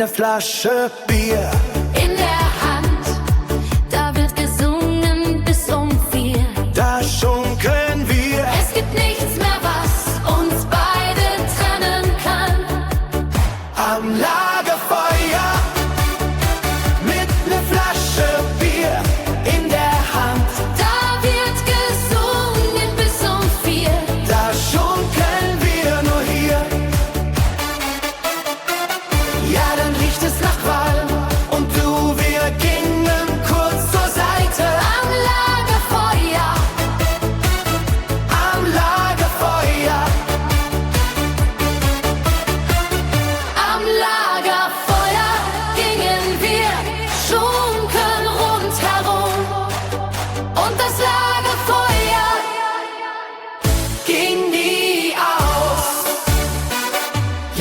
'ne Flasche Bier in der Hand. Da wird gesungen bis um 4. Da schunkeln wir. Es gibt nichts mehr, was uns beide trennen kann. Am Lagerfeuer mit 'ne Flasche Bier in der Hand. Da wird gesungen bis um 4. Da schunkeln wir nur hier. Ja, dann riecht es nach Qualm und du, wir gingen kurz zur Seite. Am Lagerfeuer, Am Lagerfeuer. am Lagerfeuer gingen wir schunkeln rundherum. Und das Lagerfeuer Ging nie aus.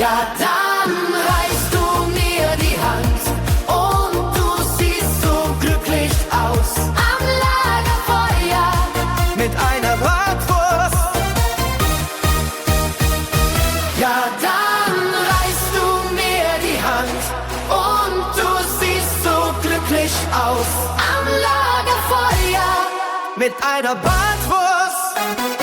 Ja, dann reichst du mir die Hand und du siehst so glücklich aus. am Lagerfeuer. Mit einer Bratwurst. Ja, dann reichst du mir die Hand und du siehst so glücklich aus. Am Lagerfeuer, Mit einer Bratwurst.